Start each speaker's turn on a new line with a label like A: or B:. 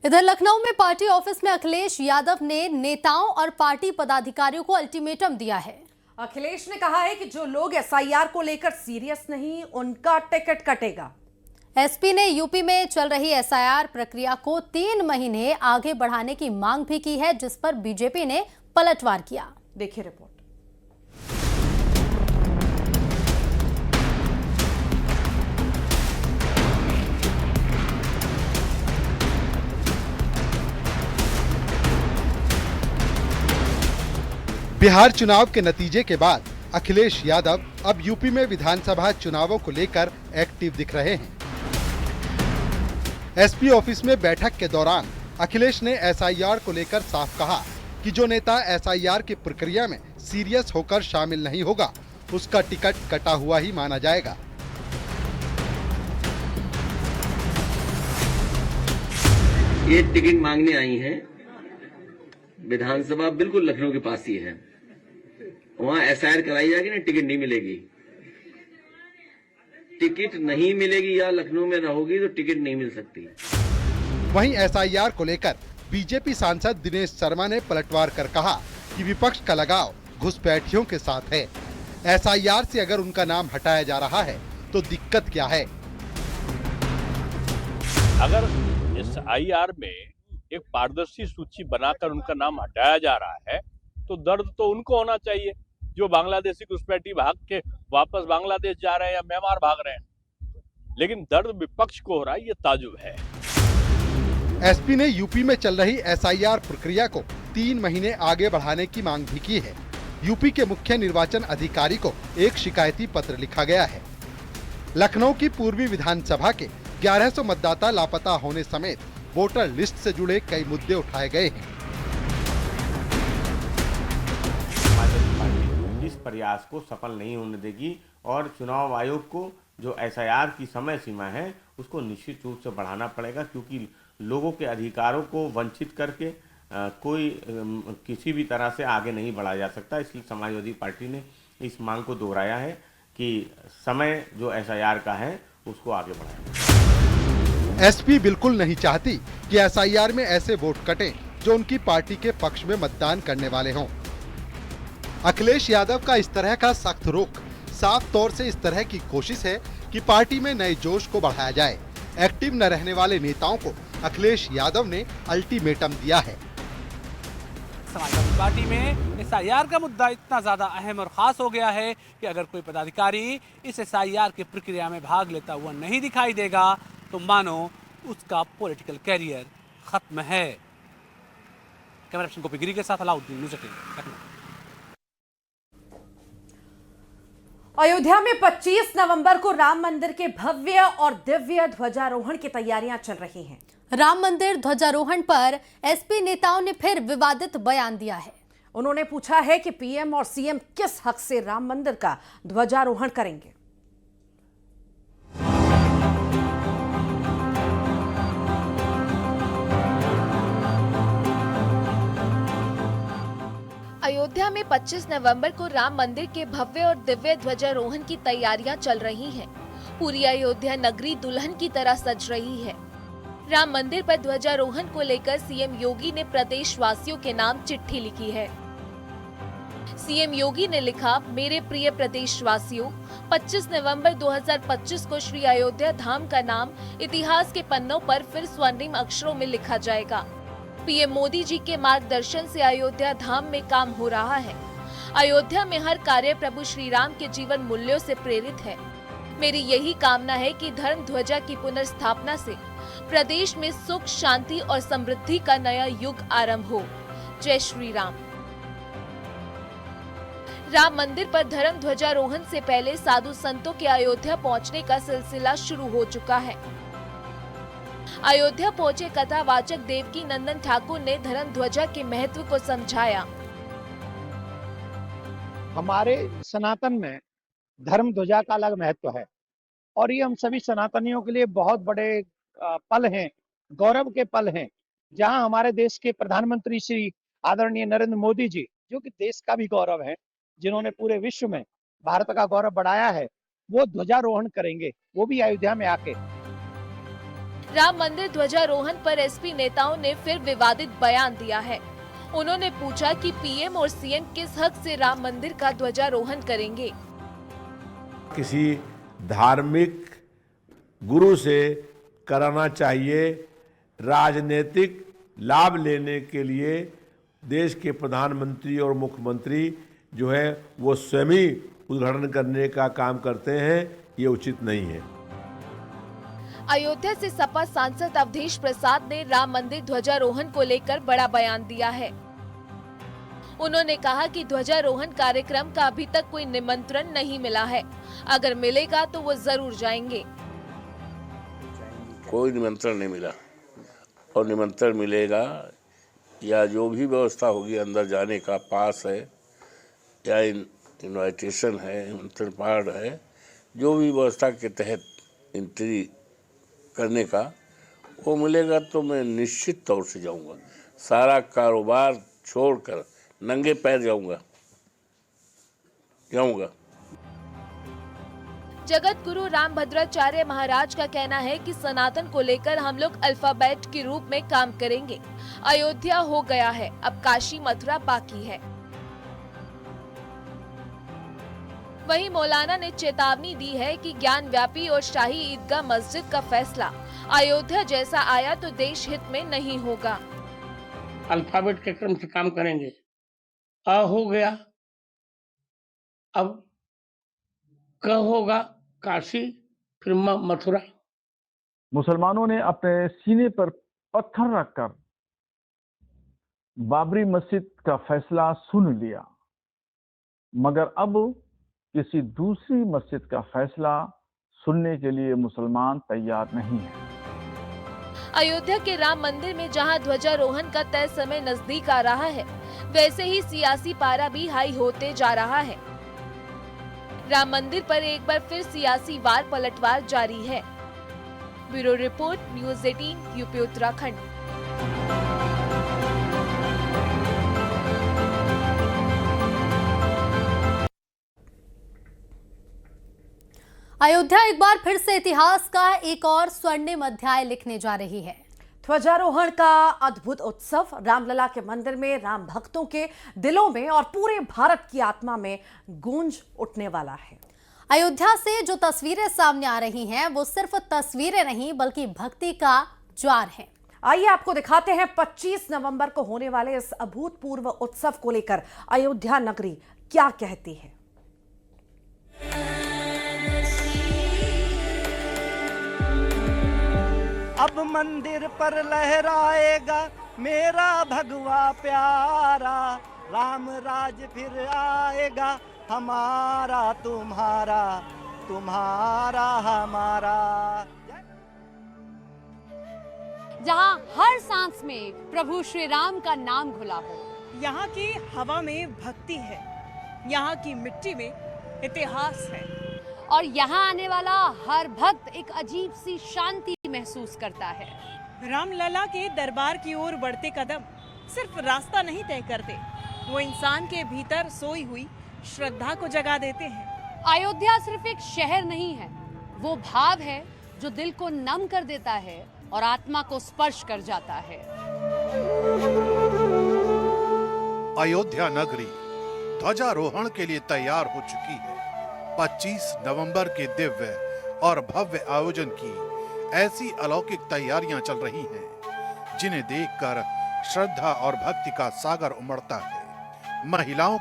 A: इधर लखनऊ में party office में अखिलेश यादव ने नेताओं और पार्टी पदाधिकारियों को अल्टीमेटम दिया है।
B: अखिलेश ने कहा है कि जो लोग एसआईआर को लेकर सीरियस नहीं, उनका टिकट कटेगा।
A: एसपी ने यूपी में चल रही एसआईआर प्रक्रिया को 3 महीने आगे बढ़ाने की मांग भी की है, जिस पर बीजेपी ने पलटवार किया।
B: देखिए रिपोर्ट।
C: बिहार चुनाव के नतीजे के बाद अखिलेश यादव अब यूपी में विधानसभा चुनावों को लेकर एक्टिव दिख रहे हैं। एसपी ऑफिस में बैठक के दौरान अखिलेश ने एसआईआर को लेकर साफ कहा कि जो नेता एसआईआर की प्रक्रिया में सीरियस होकर शामिल नहीं होगा, उसका टिकट कटा हुआ ही माना जाएगा।
D: ये टिकट मांगने आई हैं। विधानसभा बिल्कुल लखनऊ के पास ही है, वहां एसआईआर कराई जाएगी ना, टिकट नहीं मिलेगी। टिकट नहीं मिलेगी या लखनऊ में रहोगी तो टिकट नहीं मिल सकती।
C: वहीं एसआईआर को लेकर बीजेपी सांसद दिनेश शर्मा ने पलटवार कर कहा कि विपक्ष का लगाव घुसपैठियों के साथ है। एसआईआर से अगर उनका नाम हटाया जा रहा है तो दिक्कत क्या है?
E: अगर एसआईआर में एक पारदर्शी सूची बनाकर उनका नाम हटाया जा रहा है तो दर्द तो उनको होना चाहिए, जो बांग्लादेशी घुसपैठी भाग के वापस बांग्लादेश जा रहे हैं या म्यांमार भाग रहे हैं। लेकिन दर्द विपक्ष को हो रहा है, ये ताजुब है।
C: एसपी ने यूपी में चल रही एसआईआर प्रक्रिया को 3 महीने आगे बढ़ाने की मांग भी की है। यूपी के मुख्य निर्वाचन अधिकारी को एक शिकायती पत्र लिखा गया है। लखनऊ की पूर्वी विधानसभा के 1100 मतदाता लापता होने समेत वोटर लिस्ट से जुड़े कई मुद्दे उठाए गए हैं।
F: इस प्रयास को सफल नहीं होने देगी और चुनाव आयोग को जो एसआईआर की समय सीमा है उसको निश्चित रूप से बढ़ाना पड़ेगा, क्योंकि लोगों के अधिकारों को वंचित करके कोई किसी भी तरह से आगे नहीं बढ़ा जा सकता। इसलिए समाजवादी पार्टी ने इस मांग को दोहराया है कि समय जो एसआईआर का है उसको आगे बढ़ाएं।
C: एसपी बिल्कुल नहीं चाहती कि एसआईआर में ऐसे वोट कटें जो उनकी पार्टी के पक्ष में मतदान करने वाले हों। अखिलेश यादव का इस तरह का सख्त रुख साफ तौर से इस तरह की कोशिश है कि पार्टी में नए जोश को बढ़ाया जाए। एक्टिव न रहने वाले नेताओं को अखिलेश यादव ने अल्टीमेटम दिया है।
G: समाजवादी पार्टी में एसआईआर का मुद्दा इतना ज्यादा अहम और खास हो गया है कि अगर कोई पदाधिकारी इस एसआईआर की प्रक्रिया में भाग लेता हुआ नहीं दिखाई देगा तो मानो उसका पॉलिटिकल कैरियर खत्म है। कैमरा पर्सन गोपी गिरी के साथ अलाउद्दीन, न्यूज़ 18 लखनऊ।
B: अयोध्या में 25 नवंबर को राम मंदिर के भव्य और दिव्य ध्वजारोहण की तैयारियां चल रही हैं।
A: राम मंदिर ध्वजारोहण पर एसपी नेताओं ने फिर विवादित बयान दिया है।
B: उन्होंने पूछा है कि पीएम और सीएम किस हक से राम मंदिर का ध्वजारोहण करेंगे।
H: अयोध्या में 25 नवंबर को राम मंदिर के भव्य और दिव्य ध्वजारोहण की तैयारियां चल रही हैं। पूरी अयोध्या नगरी दुल्हन की तरह सज रही है। राम मंदिर पर ध्वजारोहण को लेकर सीएम योगी ने प्रदेशवासियों के नाम चिट्ठी लिखी है। सीएम योगी ने लिखा, मेरे प्रिय प्रदेशवासियों, 25 नवंबर 2025 को श्री अयोध्या धाम का नाम इतिहास के पन्नों पर फिर स्वर्णिम अक्षरों में लिखा जाएगा। पीएम मोदी जी के मार्गदर्शन से अयोध्या धाम में काम हो रहा है। अयोध्या में हर कार्य प्रभु श्री राम के जीवन मूल्यों से प्रेरित है। मेरी यही कामना है कि धर्म ध्वजा की पुनर्स्थापना से प्रदेश में सुख, शांति और समृद्धि का नया युग आरंभ हो। जय श्री राम। राम मंदिर पर धर्म ध्वजारोहण से पहले साधु संतों के अयोध्या पहुंचने का सिलसिला शुरू हो चुका है। अयोध्या पहुंचे कथावाचक देवकी नंदन ठाकुर ने धर्म ध्वजा के महत्व को समझाया।
I: हमारे सनातन में धर्म ध्वजा का अलग महत्व है और ये हम सभी सनातनियों के लिए बहुत बड़े पल हैं, गौरव के पल हैं, जहां हमारे देश के प्रधानमंत्री श्री आदरणीय नरेंद्र मोदी जी, जो कि देश का भी गौरव है, जिन्होंने पूरे विश्व में भारत का गौरव बढ़ाया है, वो ध्वजारोहण करेंगे, वो भी अयोध्या में आके।
H: राम मंदिर ध्वजारोहण पर एसपी नेताओं ने फिर विवादित बयान दिया है। उन्होंने पूछा कि पीएम और सीएम किस हक से राम मंदिर का ध्वजारोहण करेंगे।
J: किसी धार्मिक गुरु से कराना चाहिए, राजनीतिक लाभ लेने के लिए देश के प्रधानमंत्री और मुख्यमंत्री जो है वो स्वयं ही उद्घाटन करने का काम करते हैं, ये उचित नहीं है।
H: अयोध्या से सपा सांसद अवधेश प्रसाद ने राम मंदिर ध्वजारोहण को लेकर बड़ा बयान दिया है। उन्होंने कहा कि ध्वजारोहण कार्यक्रम का अभी तक कोई निमंत्रण नहीं मिला है, अगर मिलेगा तो वो जरूर जाएंगे।
K: कोई निमंत्रण नहीं मिला और निमंत्रण मिलेगा या जो भी व्यवस्था होगी अंदर जाने का, पास है या इनविटेशन है, निमंत्रण कार्ड है, जो भी व्यवस्था के तहत एंट्री करने का वो मिलेगा तो मैं निश्चित तौर से जाऊंगा। सारा कारोबार छोड़कर नंगे पैर जाऊंगा।
H: जगत गुरु रामभद्राचार्य महाराज का कहना है कि सनातन को लेकर हम लोग अल्फाबेट के रूप में काम करेंगे। अयोध्या हो गया है, अब काशी मथुरा बाकी है। वहीं मौलाना ने चेतावनी दी है कि ज्ञान व्यापी और शाही ईदगाह मस्जिद का फैसला अयोध्या जैसा आया तो देश हित में नहीं होगा।
L: अल्फाबेट के क्रम से काम करेंगे। अ हो गया, अब क होगा काशी, फिर मथुरा।
M: मुसलमानों ने अपने सीने पर पत्थर रखकर बाबरी मस्जिद का फैसला सुन लिया, मगर अब किसी दूसरी मस्जिद का फैसला सुनने के लिए मुसलमान तैयार नहीं है।
H: अयोध्या के राम मंदिर में जहां ध्वजारोहण का तय समय नजदीक आ रहा है, वैसे ही सियासी पारा भी हाई होते जा रहा है। राम मंदिर पर एक बार फिर सियासी वार पलटवार जारी है। Bureau report, news 18, UP Uttarakhand.
A: Ayodhya एक बार फिर से इतिहास का एक और स्वर्णिम अध्याय लिखने जा रही है।
B: ध्वजारोहण का अद्भुत उत्सव रामलला के मंदिर में राम भक्तों के दिलों में और पूरे भारत की आत्मा में गूंज उठने वाला है।
A: अयोध्या से जो तस्वीरें सामने आ रही हैं, वो सिर्फ तस्वीरें नहीं बल्कि भक्ति का ज्वार है।
B: आइए आपको दिखाते हैं 25 नवंबर को होने वाले इस अभूतपूर्व उत्सव को लेकर अयोध्या नगरी क्या कहती है।
N: अब मंदिर पर लहराएगा मेरा भगवा प्यारा, राम राज फिर आएगा, हमारा तुम्हारा, तुम्हारा हमारा।
O: जहां हर सांस में प्रभु श्री राम का नाम घुला हो।
P: यहाँ की हवा में भक्ति है, यहाँ की मिट्टी में इतिहास है,
O: और यहाँ आने वाला हर भक्त एक अजीब सी शांति महसूस करता है।
P: रामलला के दरबार की ओर बढ़ते कदम सिर्फ रास्ता नहीं तय करते, वो इंसान के भीतर सोई हुई श्रद्धा को जगा देते हैं।
O: अयोध्या सिर्फ एक शहर नहीं है, वो भाव है जो दिल को नम कर देता है और आत्मा को स्पर्श कर जाता है।
Q: अयोध्या नगरी ध्वजारोहण के लिए तैयार हो चुकी है। 25 नवंबर के दिव्य और भव्य आयोजन की ऐसी अलौकिक तैयारियां चल रही हैं, जिन्हें देखकर श्रद्धा और भक्ति का सागर उमड़ता है। महिलाओं